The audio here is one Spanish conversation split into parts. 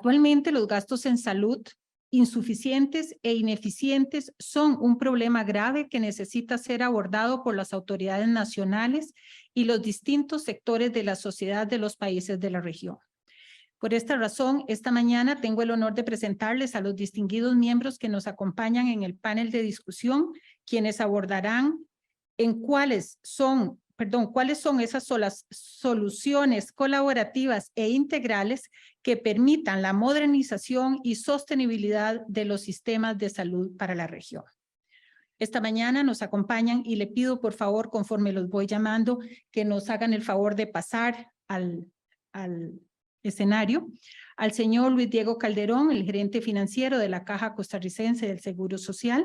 Actualmente, los gastos en salud insuficientes e ineficientes son un problema grave que necesita ser abordado por las autoridades nacionales y los distintos sectores de la sociedad de los países de la región. Por esta razón, esta mañana tengo el honor de presentarles a los distinguidos miembros que nos acompañan en el panel de discusión, quienes abordarán cuáles son esas soluciones colaborativas e integrales que permitan la modernización y sostenibilidad de los sistemas de salud para la región. Esta mañana nos acompañan y le pido por favor, conforme los voy llamando, que nos hagan el favor de pasar al escenario al señor Luis Diego Calderón, el gerente financiero de la Caja Costarricense del Seguro Social.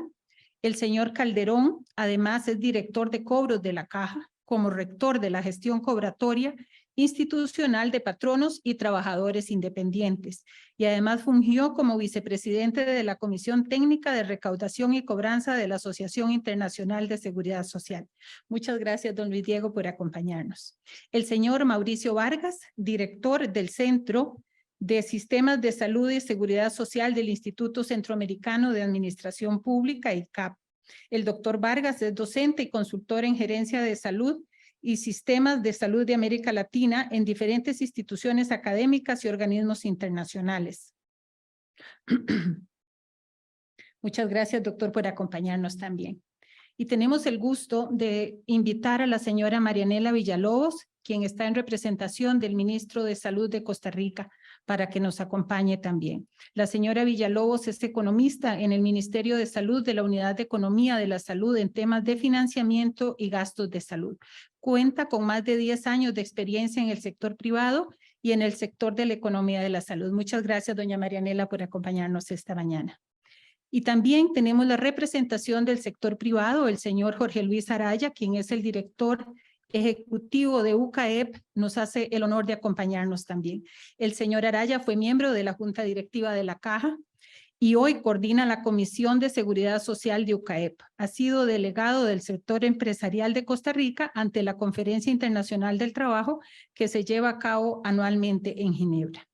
El señor Calderón, además, es director de cobros de la Caja, como rector de la gestión cobratoria institucional de patronos y trabajadores independientes, y además fungió como vicepresidente de la Comisión Técnica de Recaudación y Cobranza de la Asociación Internacional de Seguridad Social. Muchas gracias, don Luis Diego, por acompañarnos. El señor Mauricio Vargas, director del Centro de Sistemas de Salud y Seguridad Social del Instituto Centroamericano de Administración Pública, ICAP. El doctor Vargas es docente y consultor en gerencia de salud y sistemas de salud de América Latina en diferentes instituciones académicas y organismos internacionales. Muchas gracias, doctor, por acompañarnos también. Y tenemos el gusto de invitar a la señora Marianela Villalobos, quien está en representación del ministro de Salud de Costa Rica, para que nos acompañe también. La señora Villalobos es economista en el Ministerio de Salud de la Unidad de Economía de la Salud en temas de financiamiento y gastos de salud. Cuenta con más de 10 años de experiencia en el sector privado y en el sector de la economía de la salud. Muchas gracias, doña Marianela, por acompañarnos esta mañana. Y también tenemos la representación del sector privado, el señor Jorge Luis Araya, quien es el director ejecutivo de UCAEP, nos hace el honor de acompañarnos también. El señor Araya fue miembro de la Junta Directiva de la Caja y hoy coordina la Comisión de Seguridad Social de UCAEP. Ha sido delegado del sector empresarial de Costa Rica ante la Conferencia Internacional del Trabajo que se lleva a cabo anualmente en Ginebra.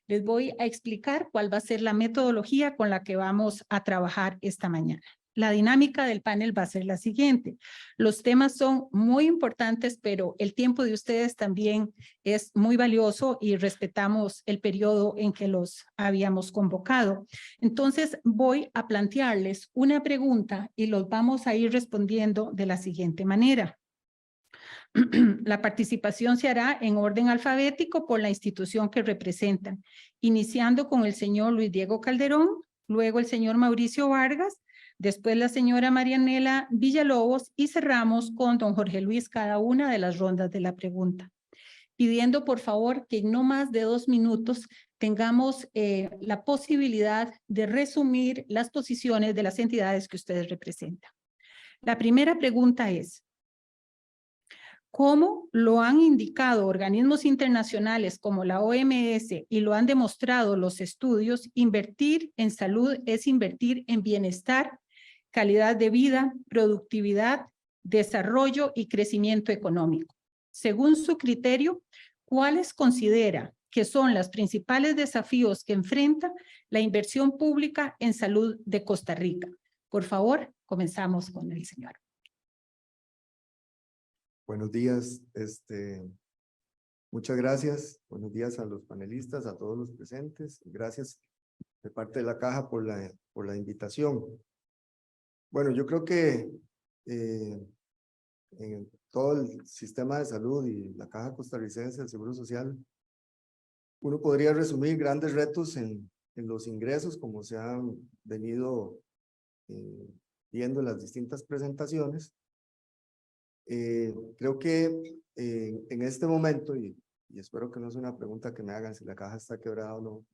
Les voy a explicar cuál va a ser la metodología con la que vamos a trabajar esta mañana. La dinámica del panel va a ser la siguiente. Los temas son muy importantes, pero el tiempo de ustedes también es muy valioso y respetamos el periodo en que los habíamos convocado. Entonces voy a plantearles una pregunta y los vamos a ir respondiendo de la siguiente manera. La participación se hará en orden alfabético por la institución que representan, iniciando con el señor Luis Diego Calderón, luego el señor Mauricio Vargas, después la señora Marianela Villalobos y cerramos con don Jorge Luis cada una de las rondas de la pregunta. Pidiendo por favor que en no más de 2 minutos tengamos la posibilidad de resumir las posiciones de las entidades que ustedes representan. La primera pregunta es: ¿cómo lo han indicado organismos internacionales como la OMS y lo han demostrado los estudios? Invertir en salud es invertir en bienestar, calidad de vida, productividad, desarrollo y crecimiento económico. Según su criterio, ¿cuáles considera que son los principales desafíos que enfrenta la inversión pública en salud de Costa Rica? Por favor, comenzamos con el señor. Buenos días, muchas gracias. Buenos días a los panelistas, a todos los presentes. Gracias de parte de la Caja por la invitación. Bueno, yo creo que en todo el sistema de salud y la Caja Costarricense del Seguro Social, uno podría resumir grandes retos en los ingresos, como se han venido viendo en las distintas presentaciones. Creo que en este momento, y espero que no es una pregunta que me hagan si la caja está quebrada o no,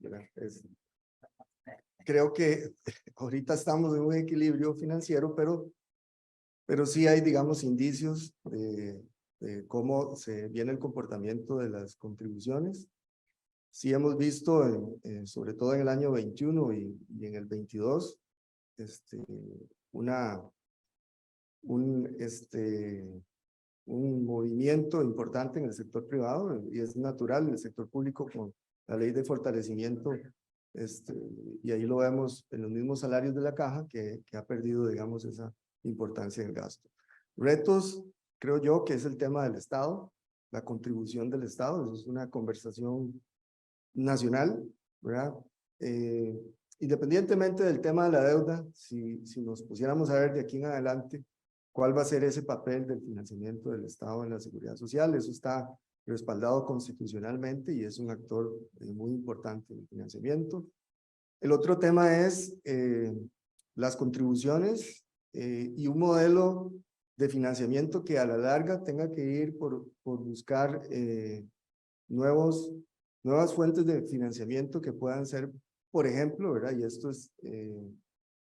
creo que ahorita estamos en un equilibrio financiero, pero sí hay, digamos, indicios de cómo se viene el comportamiento de las contribuciones. Sí hemos visto, sobre todo en el año 21 y en el 22, un movimiento importante en el sector privado, y es natural. El sector público, con la ley de fortalecimiento y ahí lo vemos en los mismos salarios de la caja que ha perdido, digamos, esa importancia en el gasto. Retos, creo yo que es el tema del Estado, la contribución del Estado, eso es una conversación nacional, ¿verdad? Independientemente del tema de la deuda, si nos pusiéramos a ver de aquí en adelante cuál va a ser ese papel del financiamiento del Estado en la seguridad social, eso está respaldado constitucionalmente y es un actor muy importante en el financiamiento. El otro tema es las contribuciones y un modelo de financiamiento que a la larga tenga que ir por buscar nuevas fuentes de financiamiento que puedan ser, por ejemplo, ¿verdad? Y esto es,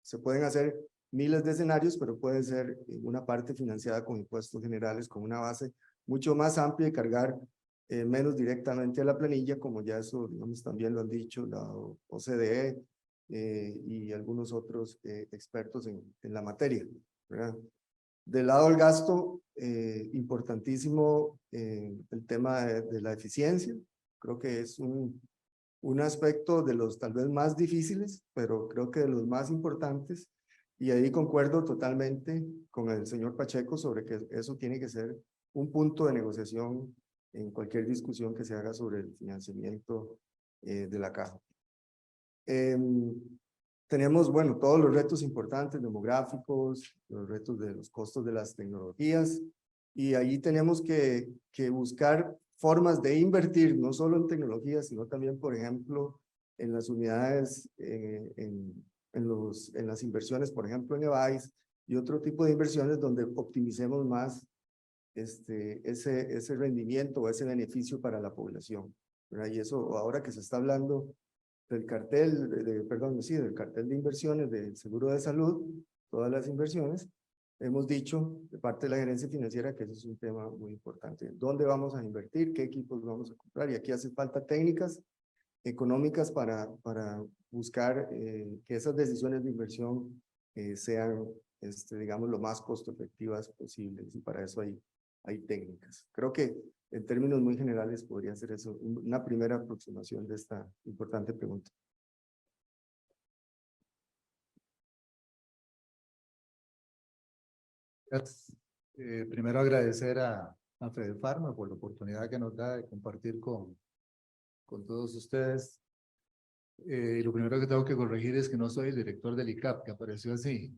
se pueden hacer miles de escenarios, pero puede ser una parte financiada con impuestos generales, con una base mucho más amplia y cargar menos directamente a la planilla, como ya eso, digamos, también lo han dicho la OCDE y algunos otros expertos en la materia, ¿verdad? Del lado del gasto, importantísimo el tema de la eficiencia. Creo que es un aspecto de los tal vez más difíciles, pero creo que de los más importantes. Y ahí concuerdo totalmente con el señor Pacheco sobre que eso tiene que ser un punto de negociación en cualquier discusión que se haga sobre el financiamiento de la caja. Tenemos, bueno, todos los retos importantes demográficos, los retos de los costos de las tecnologías, y ahí tenemos que buscar formas de invertir, no solo en tecnologías, sino también, por ejemplo, en las unidades, en las inversiones, por ejemplo, en EVAIS, y otro tipo de inversiones donde optimicemos más ese rendimiento o ese beneficio para la población, ¿verdad? Y eso, ahora que se está hablando del cartel, del cartel de inversiones del seguro de salud, todas las inversiones, hemos dicho de parte de la gerencia financiera que ese es un tema muy importante. ¿Dónde vamos a invertir? ¿Qué equipos vamos a comprar? Y aquí hace falta técnicas económicas para buscar que esas decisiones de inversión sean, digamos, lo más costo efectivas posibles, y para eso hay técnicas. Creo que en términos muy generales podría ser eso, una primera aproximación de esta importante pregunta. Primero agradecer a Fede Pharma por la oportunidad que nos da de compartir con todos ustedes. Lo primero que tengo que corregir es que no soy el director del ICAP, que apareció así.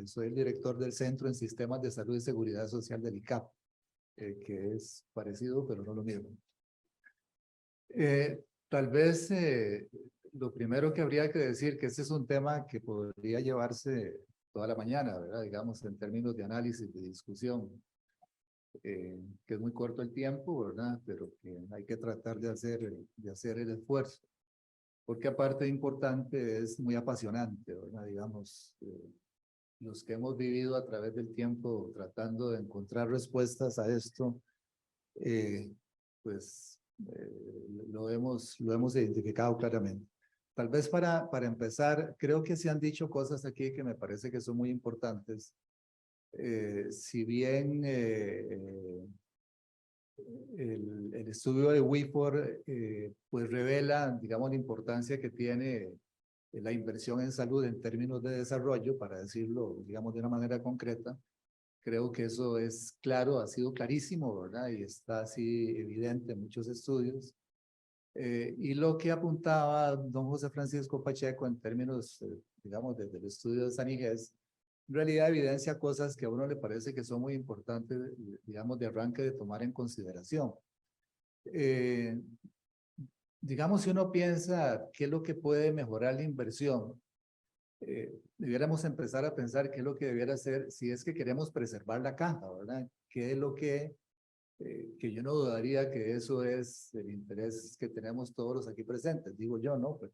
Soy el director del Centro en Sistemas de Salud y Seguridad Social del ICAP, que es parecido, pero no lo mismo. Tal vez lo primero que habría que decir que este es un tema que podría llevarse toda la mañana, ¿verdad? Digamos, en términos de análisis, de discusión, que es muy corto el tiempo, ¿verdad? Pero que hay que tratar de hacer el esfuerzo. Porque aparte de importante, es muy apasionante, ¿verdad? Digamos, los que hemos vivido a través del tiempo tratando de encontrar respuestas a esto, pues lo hemos identificado claramente. Tal vez para empezar, creo que se han dicho cosas aquí que me parece que son muy importantes. Si bien el estudio de WIFOR pues revela, digamos, la importancia que tiene la inversión en salud en términos de desarrollo, para decirlo, digamos, de una manera concreta. Creo que eso es claro, ha sido clarísimo, ¿verdad? Y está así evidente en muchos estudios. Y lo que apuntaba don José Francisco Pacheco en términos, digamos, desde el estudio de Sanigés, en realidad evidencia cosas que a uno le parece que son muy importantes, digamos, de arranque de tomar en consideración. Digamos, si uno piensa qué es lo que puede mejorar la inversión, debiéramos empezar a pensar qué es lo que debiera hacer si es que queremos preservar la caja, ¿verdad? ¿Qué es lo que yo no dudaría que eso es el interés que tenemos todos los aquí presentes, digo yo, ¿no? Pues,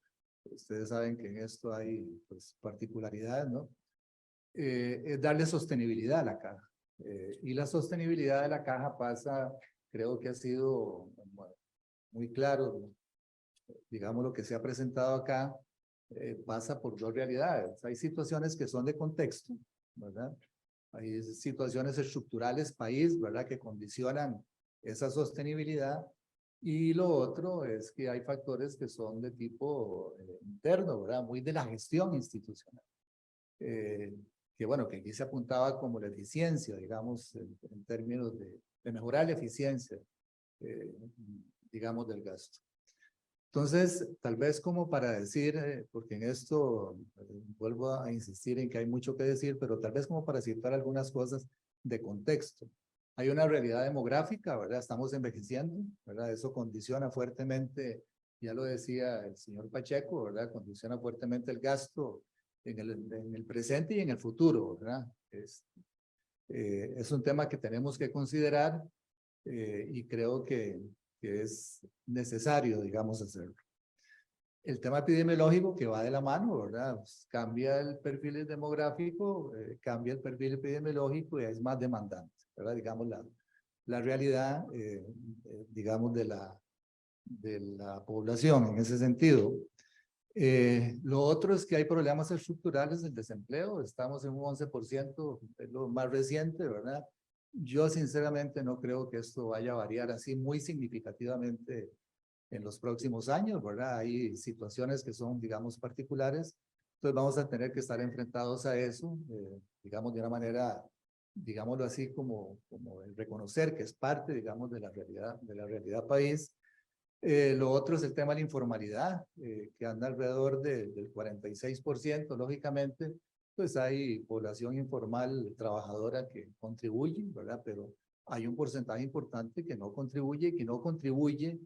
ustedes saben que en esto hay pues, particularidades, ¿no? Es darle sostenibilidad a la caja. Y la sostenibilidad de la caja pasa, creo que ha sido muy claro, ¿no? Digamos, lo que se ha presentado acá pasa por dos realidades. Hay situaciones que son de contexto, ¿verdad? Hay situaciones estructurales, país, ¿verdad? Que condicionan esa sostenibilidad. Y lo otro es que hay factores que son de tipo interno, ¿verdad? Muy de la gestión institucional. Que bueno, que aquí se apuntaba como la eficiencia, digamos, en términos de mejorar la eficiencia, digamos, del gasto. Entonces, tal vez como para decir, porque en esto vuelvo a insistir en que hay mucho que decir, pero tal vez como para citar algunas cosas de contexto. Hay una realidad demográfica, ¿verdad? Estamos envejeciendo, ¿verdad? Eso condiciona fuertemente, ya lo decía el señor Pacheco, ¿verdad? Condiciona fuertemente el gasto en el presente y en el futuro, ¿verdad? Es un tema que tenemos que considerar y creo que es necesario, digamos, hacerlo. El tema epidemiológico que va de la mano, ¿verdad? Pues cambia el perfil demográfico, cambia el perfil epidemiológico y es más demandante, ¿verdad? Digamos, la realidad, digamos, de la población en ese sentido. Lo otro es que hay problemas estructurales del desempleo, estamos en un 11%, es lo más reciente, ¿verdad? Yo sinceramente no creo que esto vaya a variar así muy significativamente en los próximos años, ¿verdad? Hay situaciones que son, digamos, particulares, entonces vamos a tener que estar enfrentados a eso, digamos, de una manera, digámoslo así, como el reconocer que es parte, digamos, de la realidad país. Lo otro es el tema de la informalidad, que anda alrededor del 46%, lógicamente, pues hay población informal trabajadora que contribuye, ¿verdad? Pero hay un porcentaje importante que no contribuye,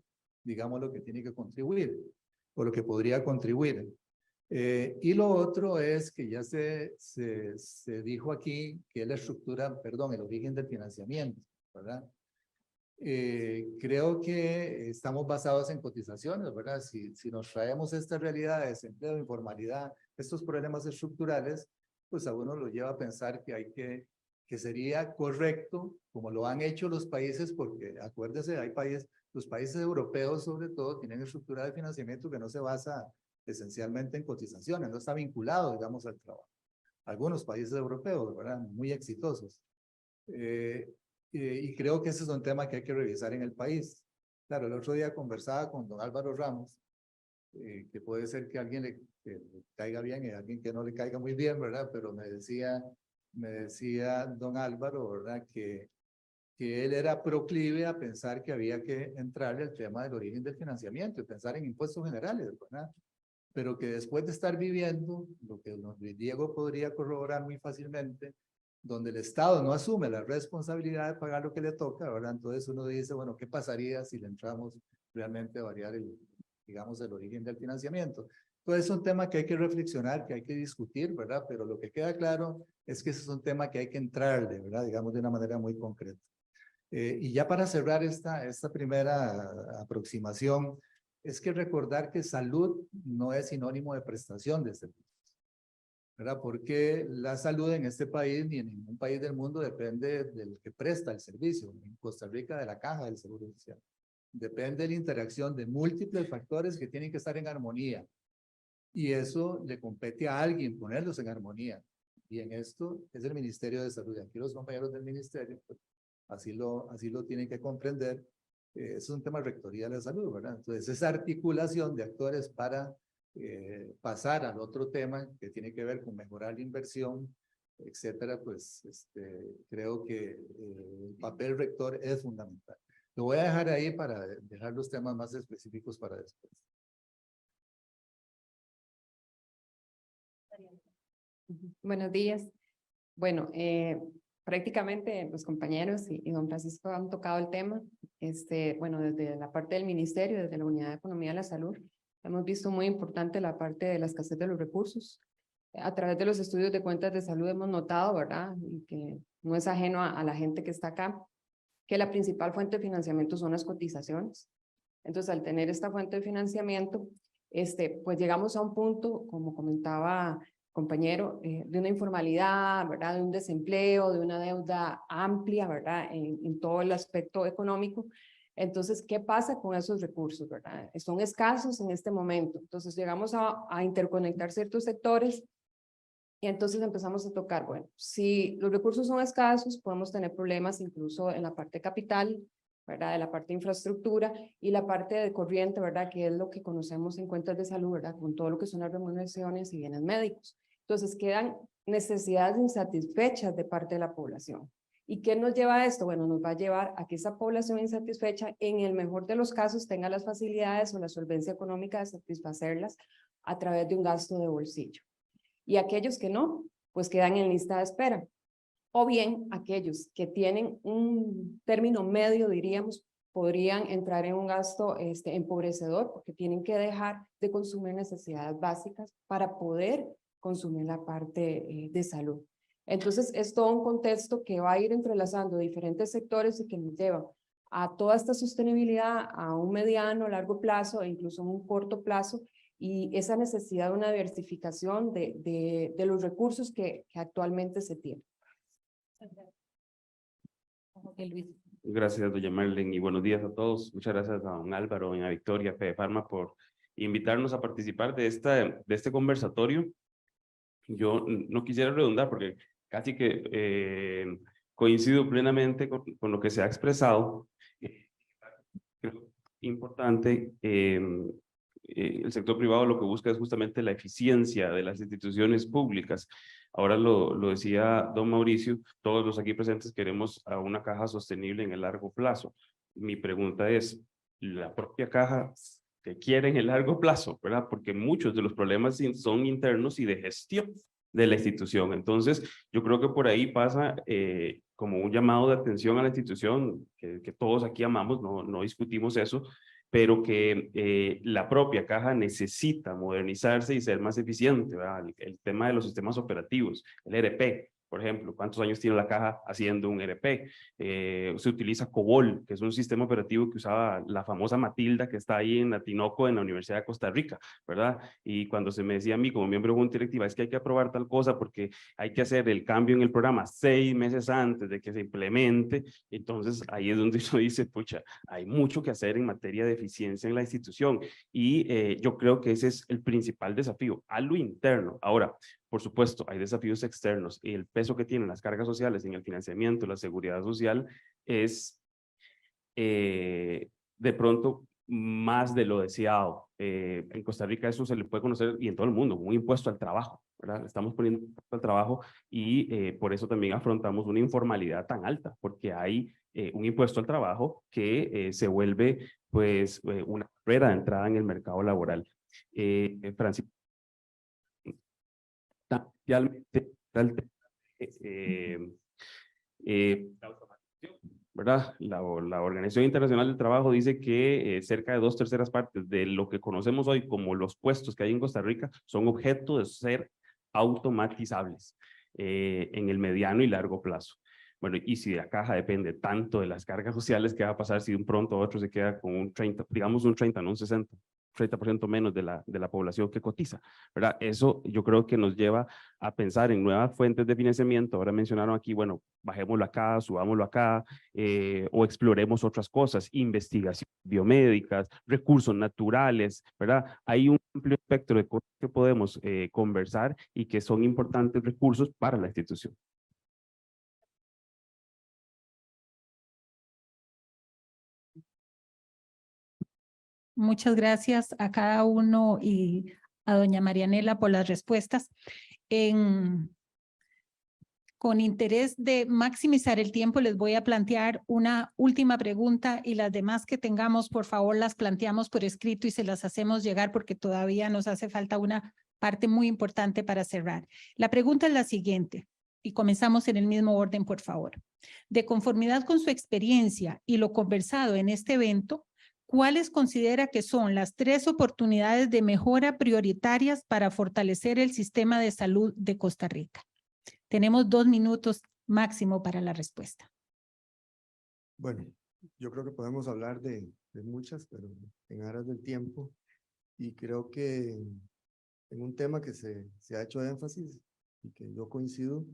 digamos, lo que tiene que contribuir, o lo que podría contribuir. Y lo otro es que ya se dijo aquí que es la estructura, perdón, el origen del financiamiento, ¿verdad? Creo que estamos basados en cotizaciones, ¿verdad? Si nos traemos esta realidad de desempleo, informalidad, estos problemas estructurales, pues a uno lo lleva a pensar que sería correcto, como lo han hecho los países, porque acuérdese, los países europeos sobre todo tienen estructura de financiamiento que no se basa esencialmente en cotizaciones, no está vinculado, digamos, al trabajo. Algunos países europeos, ¿verdad? Muy exitosos. Y creo que ese es un tema que hay que revisar en el país. Claro, el otro día conversaba con don Álvaro Ramos, que puede ser que a alguien le caiga bien y a alguien que no le caiga muy bien, ¿verdad? Pero me decía don Álvaro, ¿verdad? Que él era proclive a pensar que había que entrarle al tema del origen del financiamiento y pensar en impuestos generales, ¿verdad? Pero que después de estar viviendo, lo que don Luis Diego podría corroborar muy fácilmente, donde el Estado no asume la responsabilidad de pagar lo que le toca, ¿verdad? Entonces uno dice, bueno, ¿qué pasaría si le entramos realmente a variar digamos, el origen del financiamiento? Entonces es un tema que hay que reflexionar, que hay que discutir, ¿verdad? Pero lo que queda claro es que ese es un tema que hay que entrarle, ¿verdad? Digamos, de una manera muy concreta. Y ya para cerrar esta primera aproximación, es que recordar que salud no es sinónimo de prestación de servicios, ¿verdad? Porque la salud en este país ni en ningún país del mundo depende del que presta el servicio. En Costa Rica de la caja del Seguro Social. Depende de la interacción de múltiples factores que tienen que estar en armonía. Y eso le compete a alguien ponerlos en armonía. Y en esto es el Ministerio de Salud. Aquí los compañeros del Ministerio, pues, así lo tienen que comprender. Es un tema de rectoría de la salud, ¿verdad? Entonces, esa articulación de actores para pasar al otro tema que tiene que ver con mejorar la inversión, etcétera, pues creo que el papel rector es fundamental. Lo voy a dejar ahí para dejar los temas más específicos para después. Buenos días. Bueno, prácticamente los compañeros y don Francisco han tocado el tema. Bueno, desde la parte del ministerio, desde la Unidad de Economía de la Salud, hemos visto muy importante la parte de la escasez de los recursos. A través de los estudios de cuentas de salud hemos notado, ¿verdad? Y que no es ajeno a la gente que está acá, que la principal fuente de financiamiento son las cotizaciones. Entonces, al tener esta fuente de financiamiento, pues llegamos a un punto, como comentaba compañero, de una informalidad, ¿verdad? De un desempleo, de una deuda amplia, ¿verdad? En todo el aspecto económico. Entonces, ¿qué pasa con esos recursos, verdad? Son escasos en este momento. Entonces, llegamos a interconectar ciertos sectores y entonces empezamos a tocar, bueno, si los recursos son escasos, podemos tener problemas incluso en la parte capital, ¿verdad? De la parte de infraestructura y la parte de corriente, ¿verdad? Que es lo que conocemos en cuentas de salud, ¿verdad? Con todo lo que son las remuneraciones y bienes médicos. Entonces quedan necesidades insatisfechas de parte de la población. ¿Y qué nos lleva a esto? Bueno, nos va a llevar a que esa población insatisfecha, en el mejor de los casos, tenga las facilidades o la solvencia económica de satisfacerlas a través de un gasto de bolsillo. Y aquellos que no, pues quedan en lista de espera. O bien, aquellos que tienen un término medio, diríamos, podrían entrar en un gasto empobrecedor porque tienen que dejar de consumir necesidades básicas para poder consumir la parte de salud. Entonces, es todo un contexto que va a ir entrelazando diferentes sectores y que nos lleva a toda esta sostenibilidad a un mediano, largo plazo e incluso un corto plazo, y esa necesidad de una diversificación de los recursos que actualmente se tienen. Gracias, doña Marlene, y buenos días a todos. Muchas gracias a don Álvaro y a Victoria Fedefarma por invitarnos a participar de este conversatorio. Yo no quisiera redundar porque casi que coincido plenamente con lo que se ha expresado. Creo importante, el sector privado lo que busca es justamente la eficiencia de las instituciones públicas. Ahora lo decía don Mauricio, todos los aquí presentes queremos a una caja sostenible en el largo plazo. Mi pregunta es, ¿la propia caja que quiere en el largo plazo, verdad? Porque muchos de los problemas son internos y de gestión de la institución. Entonces, yo creo que por ahí pasa como un llamado de atención a la institución, que todos aquí amamos, no discutimos eso, pero que la propia caja necesita modernizarse y ser más eficiente, ¿verdad? El tema de los sistemas operativos, el ERP, por ejemplo, ¿cuántos años tiene la caja haciendo un ERP? Se utiliza COBOL, que es un sistema operativo que usaba la famosa Matilda, que está ahí en Atinoco, en la Universidad de Costa Rica, ¿verdad? Y cuando se me decía a mí, como miembro de junta directiva, es que hay que aprobar tal cosa porque hay que hacer el cambio en el programa 6 meses antes de que se implemente, entonces ahí es donde uno dice, pucha, hay mucho que hacer en materia de eficiencia en la institución, y yo creo que ese es el principal desafío, a lo interno. Ahora, por supuesto, hay desafíos externos y el peso que tienen las cargas sociales en el financiamiento, la seguridad social, es de pronto más de lo deseado. En Costa Rica eso se le puede conocer, y en todo el mundo, un impuesto al trabajo, ¿verdad? Estamos poniendo un impuesto al trabajo y por eso también afrontamos una informalidad tan alta, porque hay un impuesto al trabajo que se vuelve pues una barrera de entrada en el mercado laboral. Francisco, realmente la automatización, ¿verdad? La Organización Internacional del Trabajo dice que cerca de 2/3 partes de lo que conocemos hoy como los puestos que hay en Costa Rica son objeto de ser automatizables en el mediano y largo plazo. Bueno, y si la caja depende tanto de las cargas sociales, ¿qué va a pasar si de un pronto a otro se queda con un 30, digamos un 30, no un 30% menos de la población que cotiza, ¿verdad? Eso yo creo que nos lleva a pensar en nuevas fuentes de financiamiento. Ahora mencionaron aquí, bueno, bajémoslo acá, subámoslo acá, o exploremos otras cosas, investigación biomédicas, recursos naturales, ¿verdad? Hay un amplio espectro de cosas que podemos conversar y que son importantes recursos para la institución. Muchas gracias a cada uno y a doña Marianela por las respuestas. Con interés de maximizar el tiempo, les voy a plantear una última pregunta y las demás que tengamos, por favor, las planteamos por escrito y se las hacemos llegar porque todavía nos hace falta una parte muy importante para cerrar. La pregunta es la siguiente y comenzamos en el mismo orden, por favor. De conformidad con su experiencia y lo conversado en este evento, ¿cuáles considera que son las 3 oportunidades de mejora prioritarias para fortalecer el sistema de salud de Costa Rica? Tenemos 2 minutos máximo para la respuesta. Bueno, yo creo que podemos hablar de muchas, pero en aras del tiempo, y creo que en un tema que se ha hecho énfasis y que yo coincido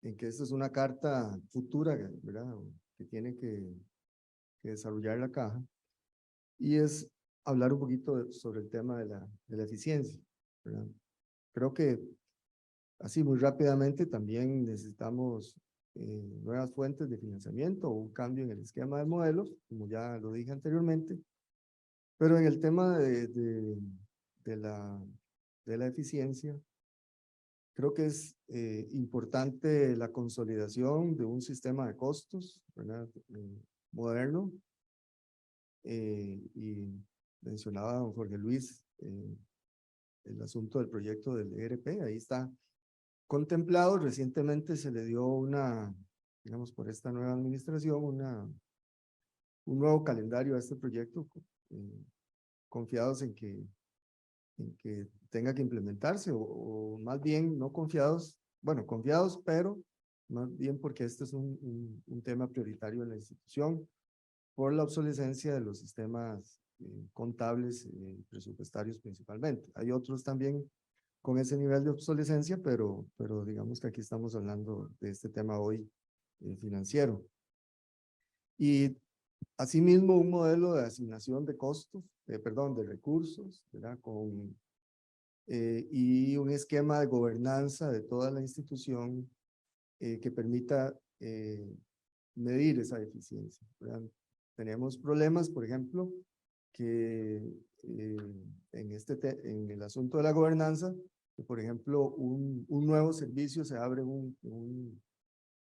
en que esta es una carta futura, ¿verdad? Que tiene que desarrollar la caja, y es hablar un poquito sobre el tema de la eficiencia, ¿verdad? Creo que así muy rápidamente también necesitamos nuevas fuentes de financiamiento o un cambio en el esquema de modelo, como ya lo dije anteriormente. Pero en el tema de la eficiencia, creo que es importante la consolidación de un sistema de costos, ¿verdad? Moderno. Y mencionaba don Jorge Luis el asunto del proyecto del ERP, ahí está contemplado. Recientemente se le dio digamos, por esta nueva administración, un nuevo calendario a este proyecto, confiados en que tenga que implementarse, o más bien no confiados, bueno, confiados, pero más bien porque este es un tema prioritario en la institución, por la obsolescencia de los sistemas contables y presupuestarios principalmente. Hay otros también con ese nivel de obsolescencia, pero digamos que aquí estamos hablando de este tema hoy financiero. Y asimismo un modelo de asignación de costos, perdón, de recursos, ¿verdad? Y un esquema de gobernanza de toda la institución que permita medir esa eficiencia, ¿verdad? Tenemos problemas, por ejemplo, que en el asunto de la gobernanza, que por ejemplo un nuevo servicio se abre en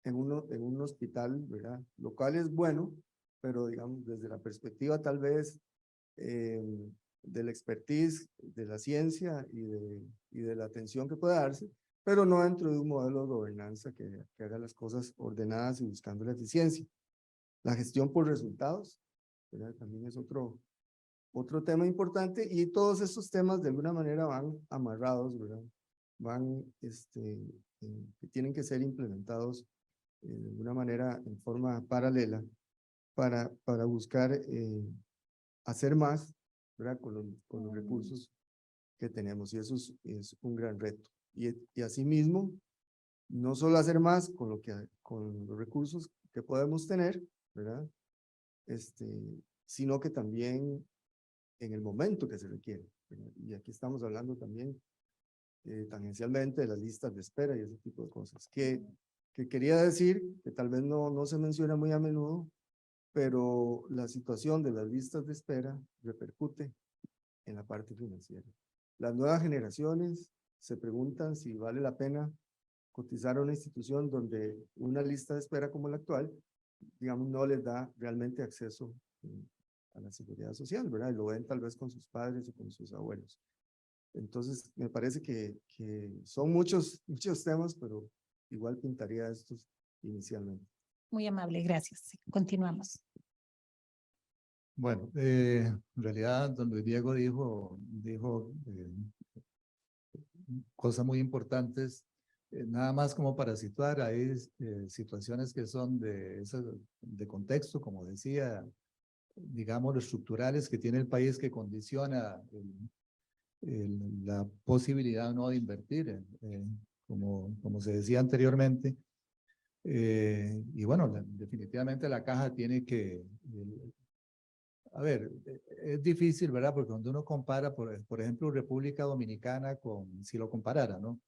un hospital, ¿verdad? Lo cual es bueno, pero digamos desde la perspectiva tal vez de la expertise, de la ciencia y de la atención que pueda darse, pero no dentro de un modelo de gobernanza que haga las cosas ordenadas y buscando la eficiencia. La gestión por resultados, ¿verdad? También es otro tema importante, y todos estos temas de alguna manera van amarrados, ¿verdad? Que tienen que ser implementados de alguna manera en forma paralela para buscar hacer más, ¿verdad? Con los recursos que tenemos, y eso es un gran reto. Y asimismo, no solo hacer más con los recursos que podemos tener, ¿verdad? Sino que también en el momento que se requiere, ¿verdad? Y aquí estamos hablando también tangencialmente de las listas de espera y ese tipo de cosas, que quería decir, que tal vez no se menciona muy a menudo, pero la situación de las listas de espera repercute en la parte financiera. Las nuevas generaciones se preguntan si vale la pena cotizar a una institución donde una lista de espera como la actual, digamos, no les da realmente acceso a la seguridad social, ¿verdad? Y lo ven tal vez con sus padres o con sus abuelos. Entonces, me parece que son muchos temas, pero igual pintaría estos inicialmente. Muy amable, gracias. Continuamos. Bueno, en realidad, don Luis Diego dijo cosas muy importantes. Nada más como para situar, hay situaciones que son de contexto, como decía, digamos, los estructurales que tiene el país, que condiciona la posibilidad o no de invertir, como se decía anteriormente. Y bueno, definitivamente la caja tiene que... a ver, es difícil, ¿verdad? Porque cuando uno compara, por ejemplo, República Dominicana si lo comparara, ¿no?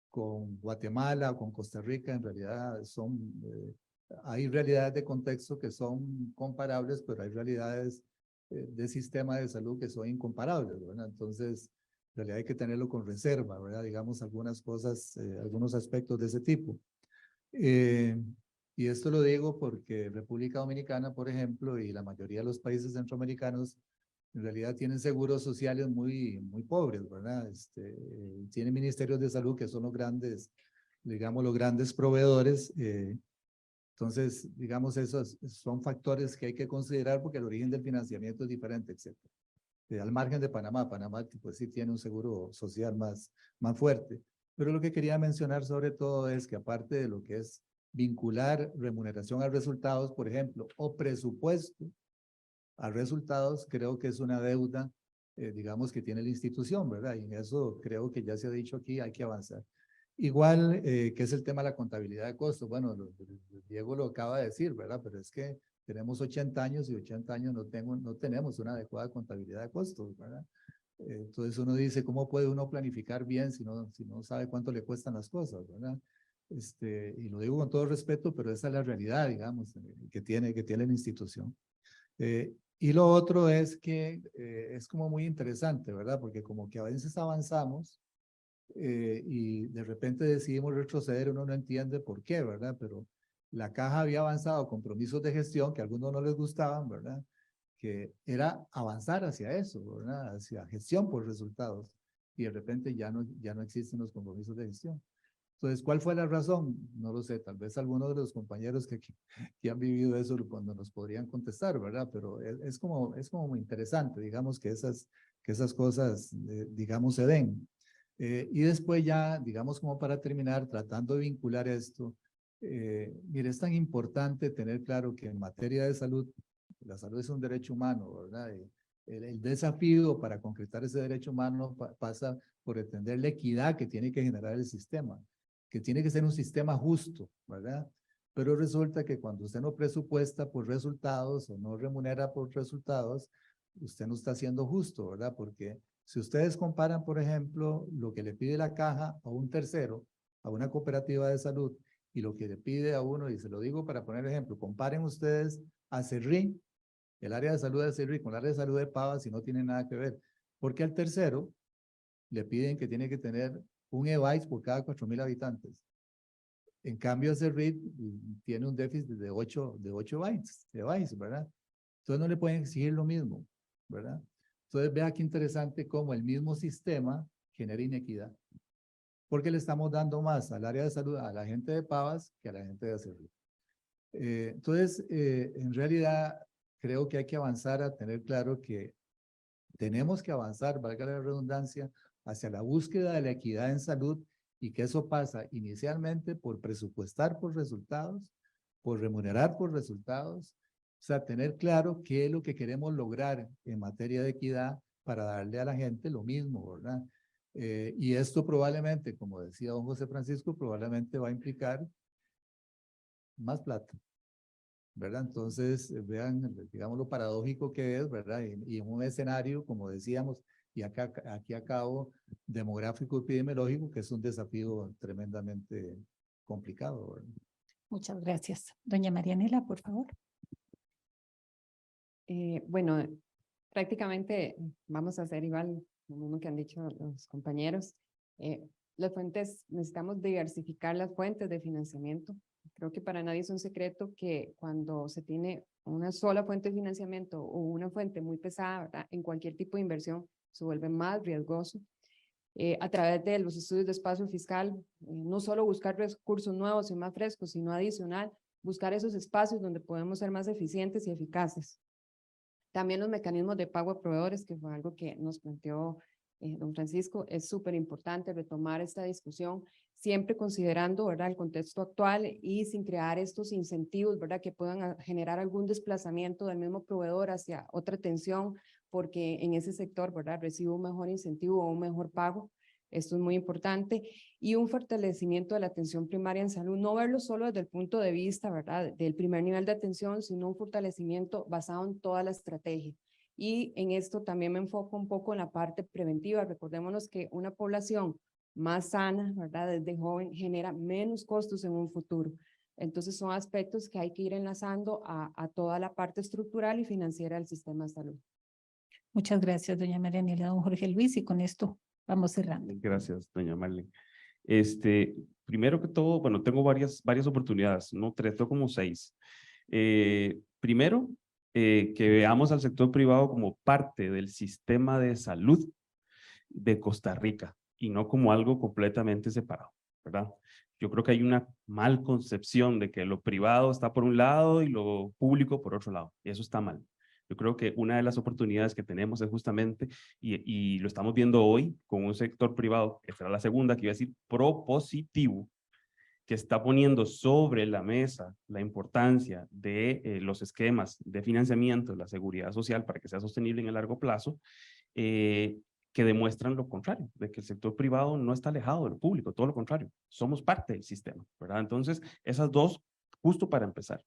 Con Guatemala o con Costa Rica, en realidad hay realidades de contexto que son comparables, pero hay realidades de sistema de salud que son incomparables, ¿verdad? Entonces, en realidad hay que tenerlo con reserva, ¿verdad? Digamos algunas cosas, algunos aspectos de ese tipo. Y esto lo digo porque República Dominicana, por ejemplo, y la mayoría de los países centroamericanos, en realidad tienen seguros sociales muy pobres, ¿verdad? Tienen ministerios de salud que son los grandes, digamos, los grandes proveedores. Entonces, digamos, esos son factores que hay que considerar porque el origen del financiamiento es diferente, etc. Al margen de Panamá, pues sí tiene un seguro social más fuerte. Pero lo que quería mencionar sobre todo es que aparte de lo que es vincular remuneración a resultados, por ejemplo, o presupuesto a resultados, creo que es una deuda, digamos, que tiene la institución, ¿verdad? Y en eso creo que ya se ha dicho aquí, hay que avanzar. Igual, que es el tema de la contabilidad de costos. Bueno, Diego lo acaba de decir, ¿verdad? Pero es que tenemos 80 años y 80 años no tenemos una adecuada contabilidad de costos, ¿verdad? Entonces uno dice, ¿cómo puede uno planificar bien si no sabe cuánto le cuestan las cosas, ¿verdad? y lo digo con todo respeto, pero esa es la realidad, digamos, que tiene la institución. Y lo otro es que es como muy interesante, ¿verdad? Porque como que a veces avanzamos y de repente decidimos retroceder, uno no entiende por qué, ¿verdad? Pero la caja había avanzado compromisos de gestión que a algunos no les gustaban, ¿verdad? Que era avanzar hacia eso, ¿verdad? Hacia gestión por resultados. Y de repente ya no existen los compromisos de gestión. Entonces, ¿cuál fue la razón? No lo sé, tal vez algunos de los compañeros que han vivido eso cuando nos podrían contestar, ¿verdad? Pero es como muy interesante, digamos, que esas cosas, digamos, se den. Y después ya, digamos, como para terminar, tratando de vincular esto, mire, es tan importante tener claro que en materia de salud, la salud es un derecho humano, ¿verdad? El desafío para concretar ese derecho humano pasa por entender la equidad que tiene que generar el sistema, que tiene que ser un sistema justo, ¿verdad? Pero resulta que cuando usted no presupuesta por resultados o no remunera por resultados, usted no está siendo justo, ¿verdad? Porque si ustedes comparan, por ejemplo, lo que le pide la caja a un tercero, a una cooperativa de salud, y lo que le pide a uno, y se lo digo para poner ejemplo, comparen ustedes a CERRI, el área de salud de CERRI con el área de salud de Pavas y no tiene nada que ver, porque al tercero le piden que tiene que tener un EVAIS por cada 4,000 habitantes. En cambio, CERRI tiene un déficit de 8 EVAIS, ¿verdad? Entonces no le pueden exigir lo mismo, ¿verdad? Entonces vea qué interesante cómo el mismo sistema genera inequidad. Porque le estamos dando más al área de salud, a la gente de Pavas, que a la gente de CERRI. Entonces, en realidad, creo que hay que avanzar a tener claro que tenemos que avanzar, valga la redundancia, hacia la búsqueda de la equidad en salud y que eso pasa inicialmente por presupuestar por resultados, por remunerar por resultados, o sea, tener claro qué es lo que queremos lograr en materia de equidad para darle a la gente lo mismo, ¿verdad? Y esto probablemente, como decía don José Francisco, probablemente va a implicar más plata, ¿verdad? Entonces, vean, digamos, lo paradójico que es, ¿verdad? Y en un escenario, como decíamos, y aquí a cabo, demográfico epidemiológico, que es un desafío tremendamente complicado, ¿verdad? Muchas gracias. Doña Marianela, por favor. Bueno, prácticamente vamos a hacer igual, lo mismo que han dicho los compañeros. Las fuentes, necesitamos diversificar las fuentes de financiamiento. Creo que para nadie es un secreto que cuando se tiene una sola fuente de financiamiento o una fuente muy pesada, ¿verdad? En cualquier tipo de inversión se vuelve más riesgoso. A través de los estudios de espacio fiscal, no solo buscar recursos nuevos y más frescos, sino adicional, buscar esos espacios donde podemos ser más eficientes y eficaces. También los mecanismos de pago a proveedores, que fue algo que nos planteó don Francisco, es súper importante retomar esta discusión, siempre considerando, ¿verdad?, el contexto actual y sin crear estos incentivos, ¿verdad?, que puedan generar algún desplazamiento del mismo proveedor hacia otra atención, porque en ese sector, ¿verdad?, recibe un mejor incentivo o un mejor pago. Esto es muy importante. Y un fortalecimiento de la atención primaria en salud, no verlo solo desde el punto de vista, ¿verdad?, del primer nivel de atención, sino un fortalecimiento basado en toda la estrategia. Y en esto también me enfoco un poco en la parte preventiva. Recordémonos que una población más sana, ¿verdad?, desde joven, genera menos costos en un futuro. Entonces son aspectos que hay que ir enlazando a toda la parte estructural y financiera del sistema de salud. Muchas gracias, doña Marianela. Don Jorge Luis, y con esto vamos cerrando. Gracias, doña Marlene. Primero que todo, bueno, tengo varias oportunidades, no 3, tengo como 6. Primero, que veamos al sector privado como parte del sistema de salud de Costa Rica y no como algo completamente separado, ¿verdad? Yo creo que hay una mal concepción de que lo privado está por un lado y lo público por otro lado, y eso está mal. Yo creo que una de las oportunidades que tenemos es justamente, y lo estamos viendo hoy con un sector privado, que será la segunda, que iba a decir propositivo, que está poniendo sobre la mesa la importancia de los esquemas de financiamiento de la seguridad social para que sea sostenible en el largo plazo, que demuestran lo contrario, de que el sector privado no está alejado de lo público, todo lo contrario, somos parte del sistema, ¿verdad? Entonces, esas dos, justo para empezar.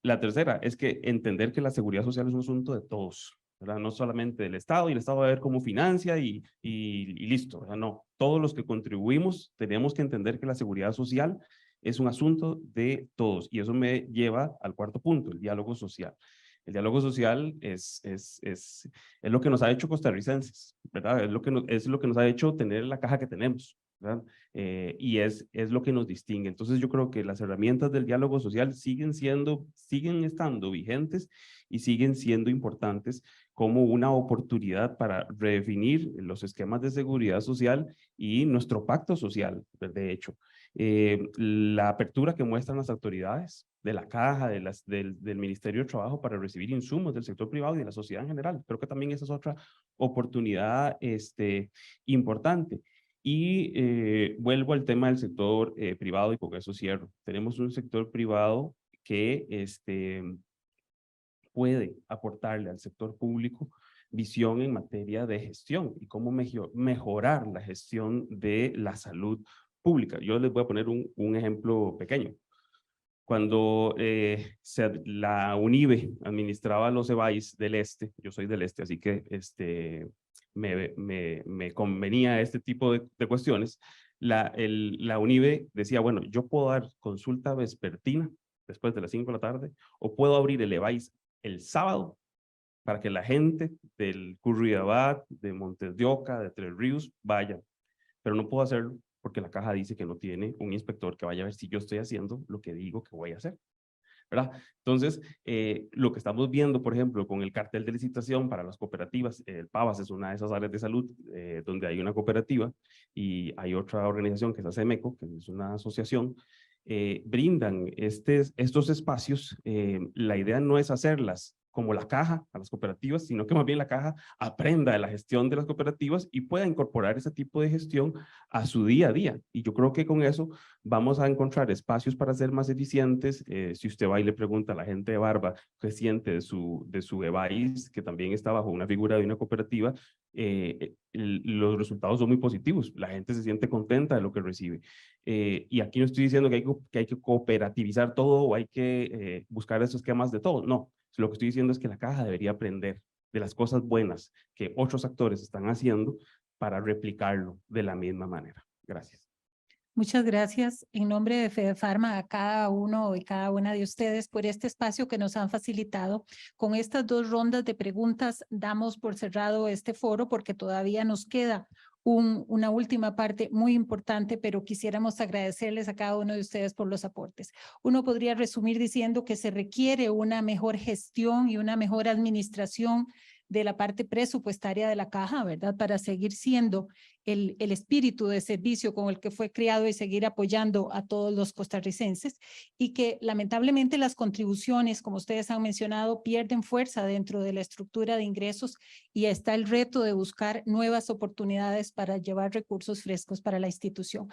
La tercera es que entender que la seguridad social es un asunto de todos, ¿verdad? No solamente del Estado, y el Estado va a ver cómo financia y listo, ¿verdad? No, todos los que contribuimos tenemos que entender que la seguridad social es un asunto de todos. Y eso me lleva al cuarto punto, el diálogo social. El diálogo social es lo que nos ha hecho costarricenses, ¿verdad? Es lo que nos ha hecho tener la caja que tenemos, ¿verdad? Y es lo que nos distingue. Entonces yo creo que las herramientas del diálogo social siguen estando vigentes y siguen siendo importantes como una oportunidad para redefinir los esquemas de seguridad social y nuestro pacto social, de hecho. La apertura que muestran las autoridades de la caja, del Ministerio de Trabajo para recibir insumos del sector privado y de la sociedad en general. Creo que también esa es otra oportunidad importante. Y vuelvo al tema del sector privado y con eso cierro. Tenemos un sector privado que puede aportarle al sector público visión en materia de gestión y cómo mejorar la gestión de la salud pública. Yo les voy a poner un ejemplo pequeño. Cuando la UNIBE administraba los EBAIS del Este, yo soy del Este, así que me convenía este tipo de cuestiones, la UNIBE decía, bueno, yo puedo dar consulta vespertina después de las 5 de la tarde, o puedo abrir el EBAIS el sábado para que la gente del Curridabat, de Montes de Oca, de Tres Ríos, vaya. Pero no puedo hacerlo porque la caja dice que no tiene un inspector que vaya a ver si yo estoy haciendo lo que digo que voy a hacer, ¿verdad? Entonces, lo que estamos viendo, por ejemplo, con el cartel de licitación para las cooperativas, el PAVAS es una de esas áreas de salud donde hay una cooperativa y hay otra organización que es ACEMECO, que es una asociación, brindan estos espacios. La idea no es hacerlas como la caja a las cooperativas, sino que más bien la caja aprenda de la gestión de las cooperativas y pueda incorporar ese tipo de gestión a su día a día. Y yo creo que con eso vamos a encontrar espacios para ser más eficientes. Si usted va y le pregunta a la gente de Barba qué siente de su EBAIS, que también está bajo una figura de una cooperativa, los resultados son muy positivos. La gente se siente contenta de lo que recibe. Y aquí no estoy diciendo que hay que cooperativizar todo o hay que buscar esos esquemas de todo. No, lo que estoy diciendo es que la caja debería aprender de las cosas buenas que otros actores están haciendo para replicarlo de la misma manera. Gracias. Muchas gracias en nombre de FedePharma a cada uno y cada una de ustedes por este espacio que nos han facilitado. Con estas 2 rondas de preguntas damos por cerrado este foro porque todavía nos queda una última parte muy importante, pero quisiéramos agradecerles a cada uno de ustedes por los aportes. Uno podría resumir diciendo que se requiere una mejor gestión y una mejor administración de la parte presupuestaria de la caja, ¿verdad? Para seguir siendo el espíritu de servicio con el que fue creado y seguir apoyando a todos los costarricenses, y que lamentablemente las contribuciones, como ustedes han mencionado, pierden fuerza dentro de la estructura de ingresos y está el reto de buscar nuevas oportunidades para llevar recursos frescos para la institución.